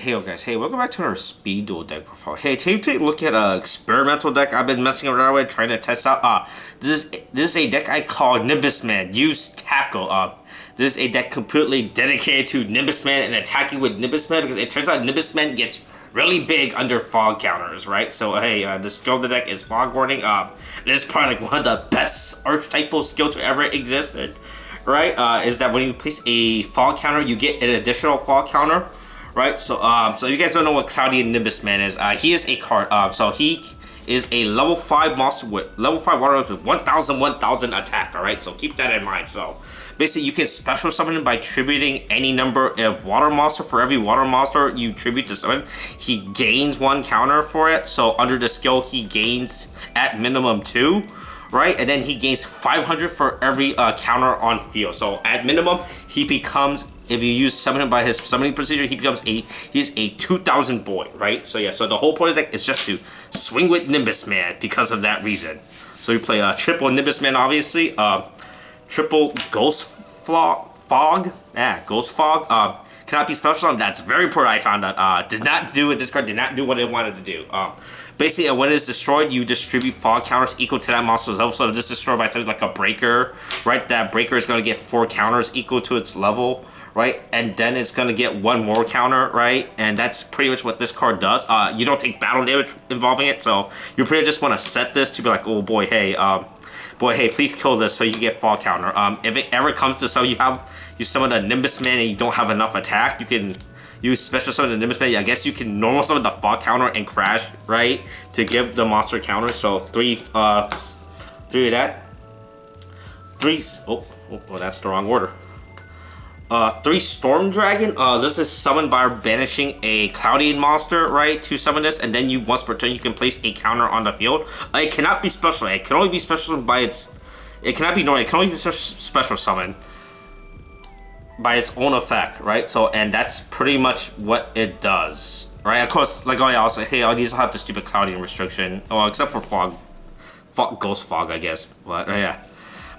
Hey yo guys, hey, welcome back to our speed duel deck profile. Hey, take a look at an experimental deck I've been messing around with, trying to test out. This is a deck I call Nimbusman. Use Tackle. This is a deck completely dedicated to Nimbusman and attacking with Nimbusman, because it turns out Nimbusman gets really big under fog counters, right? So hey, the skill of the deck is Fog Warning. This is probably like one of the best archetypal skill to ever existed, right? Is that when you place a fog counter, you get an additional fog counter. Right, so so if you guys don't know what Cloudian Nimbusman is, he is a card. So he is a level 5 monster with level 5 water with 1,000 attack. All right, so keep that in mind. So basically, you can special summon him by tributing any number of water monster. For every water monster you tribute to summon, he gains 1 counter for it. So under the skill, he gains at minimum 2. Right, and then he gains 500 for every counter on field. So at minimum, he becomes, if you use summon him by his summoning procedure, he's a 2,000 boy, right? So yeah, so the whole point of the deck is just to swing with Nimbusman because of that reason. So we play triple Nimbusman, obviously, triple Ghost Fog, cannot be special summon. That's very important. I found out. Did not do it. This card did not do what it wanted to do. Basically, when it's destroyed, you distribute fog counters equal to that monster's level. So if it's destroyed by something like a breaker, right? That breaker is going to get 4 counters equal to its level, right? And then it's going to get 1 more counter, right? And that's pretty much what this card does. You don't take battle damage involving it, so you pretty just want to set this to be like, oh boy, hey, please kill this so you can get fog counter. If it ever comes to so you summon a Nimbusman and you don't have enough attack, you can use special summon the Nimbusman. I guess you can normal summon the fog counter and crash, right, to give the monster counter. So 3 of that. 3. Oh, that's the wrong order. 3 Storm Dragon. This is summoned by banishing a Cloudian monster, right? To summon this, and then once per turn you can place a counter on the field. It cannot be special. It can only be special by its. It cannot be normal. It can only be special summon by its own effect, right? So, and that's pretty much what it does, right? Of course, like I also, hey, these have the stupid Cloudian restriction. Oh, except for Ghost Fog, I guess. But yeah.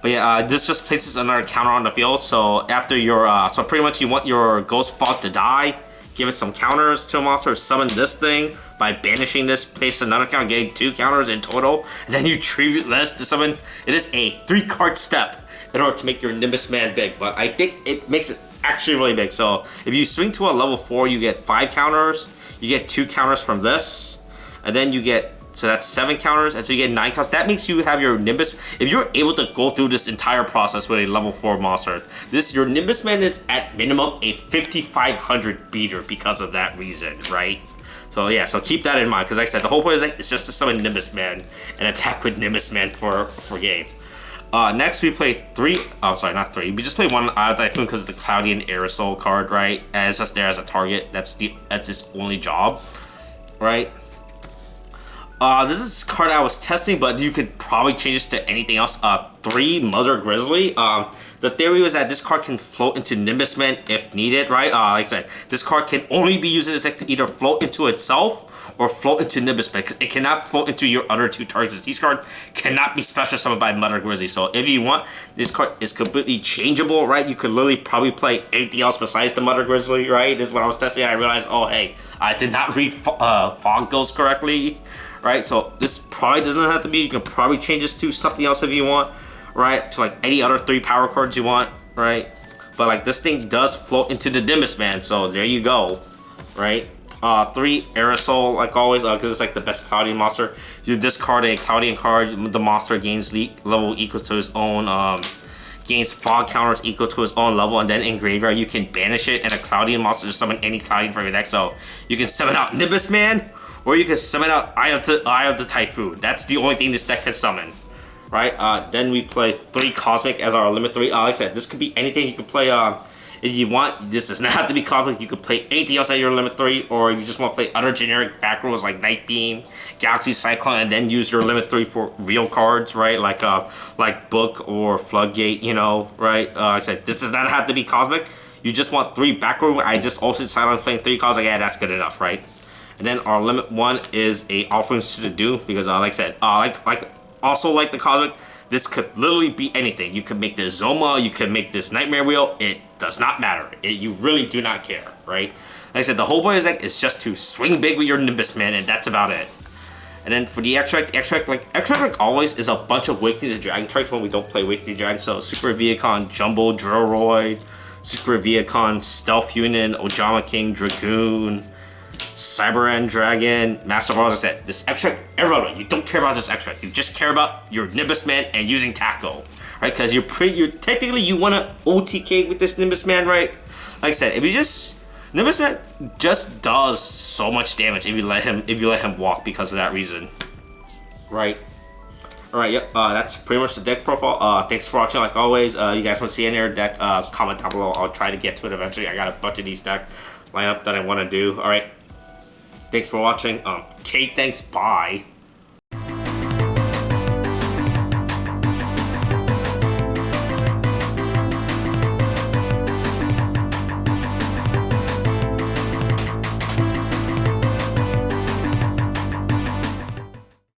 But yeah, this just places another counter on the field. So after your, so pretty much you want your Ghost Fog to die, give it some counters to a monster, summon this thing by banishing this, place another counter, getting 2 counters in total, and then you tribute this to summon. It is a 3-card step in order to make your Nimbusman big, but I think it makes it actually really big. So if you swing to a level 4, you get 5 counters, you get 2 counters from this, and then you get, so that's 7 counters, and so you get 9 counters. That makes you have your Nimbus. If you're able to go through this entire process with a level 4 monster, your Nimbusman is at minimum a 5,500 beater because of that reason, right? So yeah, so keep that in mind, because like I said, the whole point is just to summon Nimbusman and attack with Nimbusman for game. Next we play 3, oh sorry, not 3, we just play 1 Typhoon because of the Cloudian Aerosol card, right? And it's just there as a target. That's its only job, right? This is a card I was testing, but you could probably change this to anything else. 3 Mother Grizzly. The theory was that this card can float into Nimbusman if needed, right? Like I said, this card can only be used in this deck to either float into itself or float into Nimbusman, because it cannot float into your other 2 targets. These cards cannot be special summoned by Mother Grizzly. So if you want, this card is completely changeable, right? You could literally probably play anything else besides the Mother Grizzly, right? This is what I was testing, and I realized, oh hey, I did not read Fog Ghost correctly, right? So this probably doesn't have to be. You can probably change this to something else if you want, right? To like any other 3 power cards you want, right? But like this thing does float into the Nimbusman, so there you go, right? 3 Aerosol, like always, because it's like the best Cloudian monster. You discard a Cloudian card, the monster gains level equal to his own, gains fog counters equal to his own level, and then in graveyard you can banish it, and a Cloudian monster to summon any Cloudian from your deck. So you can summon out Nimbusman, or you can summon out Eye of the Typhoon. That's the only thing this deck can summon, right? Then we play 3 Cosmic as our limit 3. Like I said, this could be anything. You could play, if you want, this does not have to be Cosmic. You could play anything else at your limit 3, or if you just want to play other generic back rows like Night Beam, Galaxy Cyclone, and then use your limit 3 for real cards, right? Like Book or Floodgate, you know, right? Like I said, this does not have to be Cosmic. You just want 3 back row. I just also decided on playing 3 Cosmic. Yeah, that's good enough, right? And then our limit 1 is a Offerings to the Doom, because like I said, like the Cosmic, this could literally be anything. You could make this Zoma, you could make this Nightmare Wheel. It does not matter. You really do not care, right? Like I said, the whole point of this deck is just to swing big with your Nimbusman, and that's about it. And then for the extract like always is a bunch of Awakening the Dragon targets when we don't play Awakening the Dragon. So Super Viacon, Jumbo, Droroid, Super Viacon, Stealth Unit, Ojama King, Dragoon, Cyberan Dragon, Master Balls. I said this extract, everyone, you don't care about this extract. You just care about your Nimbusman and using Tackle, right? Because you're technically you want to OTK with this Nimbusman, right? Like I said, if you just Nimbusman just does so much damage if you let him walk because of that reason, right? All right, yep. That's pretty much the deck profile. Thanks for watching. Like always, you guys want to see any other deck? Comment down below. I'll try to get to it eventually. I got a bunch of these deck lineup that I want to do. All right. Thanks for watching. Kate, thanks. Bye.